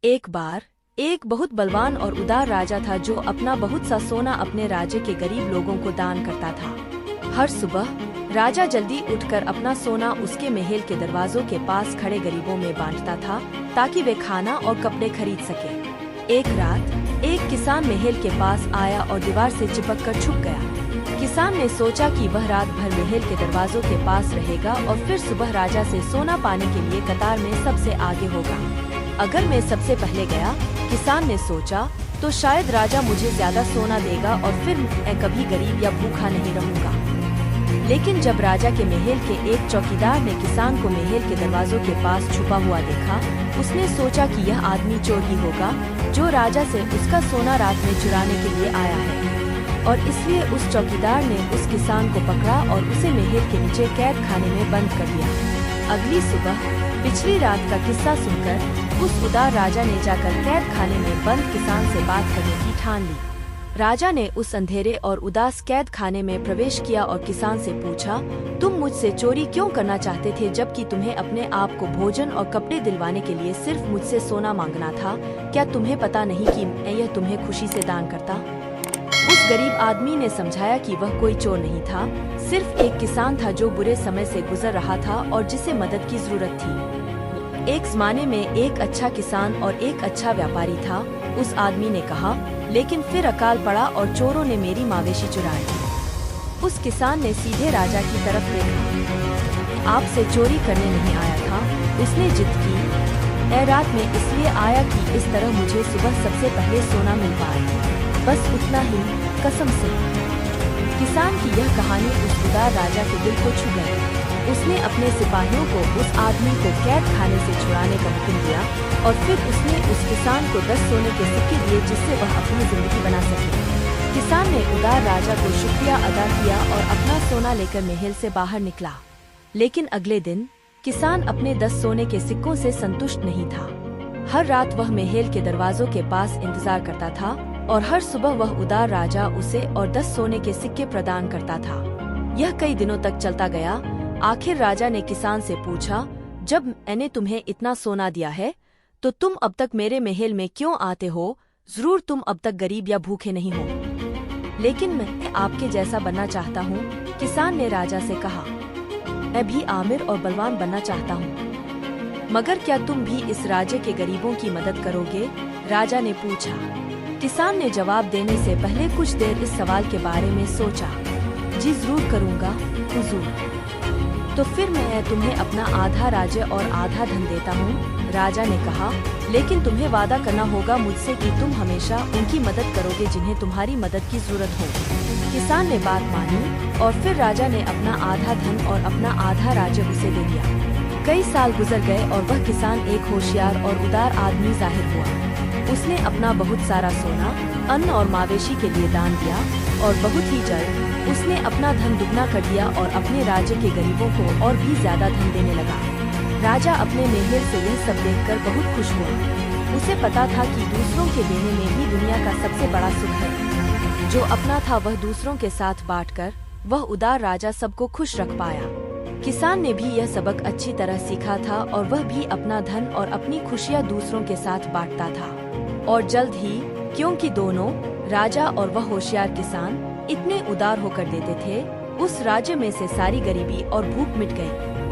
एक बार एक बहुत बलवान और उदार राजा था जो अपना बहुत सा सोना अपने राज्य के गरीब लोगों को दान करता था। हर सुबह राजा जल्दी उठकर अपना सोना उसके महल के दरवाजों के पास खड़े गरीबों में बांटता था ताकि वे खाना और कपड़े खरीद सके। एक रात एक किसान महल के पास आया और दीवार से चिपक कर छुप गया। किसान ने सोचा कि वह रात भर महल के दरवाजों के पास रहेगा और फिर सुबह राजा से सोना पाने के लिए कतार में सबसे आगे होगा। अगर मैं सबसे पहले गया, किसान ने सोचा, तो शायद राजा मुझे ज्यादा सोना देगा और फिर मैं कभी गरीब या भूखा नहीं रहूंगा। लेकिन जब राजा के महल के एक चौकीदार ने किसान को महल के दरवाजों के पास छुपा हुआ देखा, उसने सोचा कि यह आदमी चोर ही होगा जो राजा से उसका सोना रात में चुराने के लिए आया है। और इसलिए उस चौकीदार ने उस किसान को पकड़ा और उसे महल के नीचे कैद खाने में बंद कर दिया। अगली सुबह पिछली रात का किस्सा सुनकर उस उदार राजा ने जाकर कैद खाने में बंद किसान से बात करने की ठान ली। राजा ने उस अंधेरे और उदास कैद खाने में प्रवेश किया और किसान से पूछा, तुम मुझसे चोरी क्यों करना चाहते थे जबकि तुम्हें अपने आप को भोजन और कपड़े दिलवाने के लिए सिर्फ मुझसे सोना मांगना था? क्या तुम्हें पता नहीं कि मैं यह तुम्हें खुशी से दान करता? उस गरीब आदमी ने समझाया कि वह कोई चोर नहीं था, सिर्फ एक किसान था जो बुरे समय से गुजर रहा था और जिसे मदद की जरूरत थी। एक जमाने में एक अच्छा किसान और एक अच्छा व्यापारी था, उस आदमी ने कहा, लेकिन फिर अकाल पड़ा और चोरों ने मेरी मवेशी चुराई। उस किसान ने सीधे राजा की तरफ देखा। आपसे चोरी करने नहीं आया था, उसने जिद की। ए रात में इसलिए आया कि इस तरह मुझे सुबह सबसे पहले सोना मिल पाए, बस उतना ही, कसम से। किसान की यह कहानी उस उदार राजा के दिल को छू गई। उसने अपने सिपाहियों को उस आदमी को कैद खाने से छुड़ाने का हुक्म दिया और फिर उसने उस किसान को 10 सोने के सिक्के दिए जिससे वह अपनी जिंदगी बना सके। किसान ने उदार राजा को शुक्रिया अदा किया और अपना सोना लेकर महल से बाहर निकला। लेकिन अगले दिन किसान अपने 10 सोने के सिक्कों से संतुष्ट नहीं था। हर रात वह महल के दरवाजों के पास इंतजार करता था और हर सुबह वह उदार राजा उसे और 10 सोने के सिक्के प्रदान करता था। यह कई दिनों तक चलता गया। आखिर राजा ने किसान से पूछा, जब मैंने तुम्हें इतना सोना दिया है तो तुम अब तक मेरे महल में क्यों आते हो? जरूर तुम अब तक गरीब या भूखे नहीं हो। लेकिन मैं आपके जैसा बनना चाहता हूँ, किसान ने राजा से कहा। मैं भी आमिर और बलवान बनना चाहता हूँ, मगर क्या तुम भी इस राज्य के गरीबों की मदद करोगे? राजा ने पूछा। किसान ने जवाब देने से पहले कुछ देर इस सवाल के बारे में सोचा। जी जरूर करूँगा हुजूर। तो फिर मैं तुम्हें अपना आधा राज्य और आधा धन देता हूँ, राजा ने कहा। लेकिन तुम्हें वादा करना होगा मुझसे कि तुम हमेशा उनकी मदद करोगे जिन्हें तुम्हारी मदद की जरूरत हो। किसान ने बात मानी और फिर राजा ने अपना आधा धन और अपना आधा राज्य उसे दे दिया। कई साल गुजर गए और वह किसान एक होशियार और उदार आदमी जाहिर हुआ। उसने अपना बहुत सारा सोना, अन्न और मवेशी के लिए दान दिया और बहुत ही जल्द उसने अपना धन दुगना कर दिया और अपने राज्य के गरीबों को और भी ज्यादा धन देने लगा। राजा अपने महल से यह सब देखकर बहुत खुश हुआ। उसे पता था कि दूसरों के देने में ही दुनिया का सबसे बड़ा सुख है। जो अपना था वह दूसरों के साथ बांटकर वह उदार राजा सबको खुश रख पाया। किसान ने भी यह सबक अच्छी तरह सीखा था और वह भी अपना धन और अपनी खुशियाँ दूसरों के साथ बांटता था। और जल्द ही, क्योंकि दोनों, राजा और वह होशियार किसान, इतने उदार होकर देते थे, उस राज्य में से सारी गरीबी और भूख मिट गई।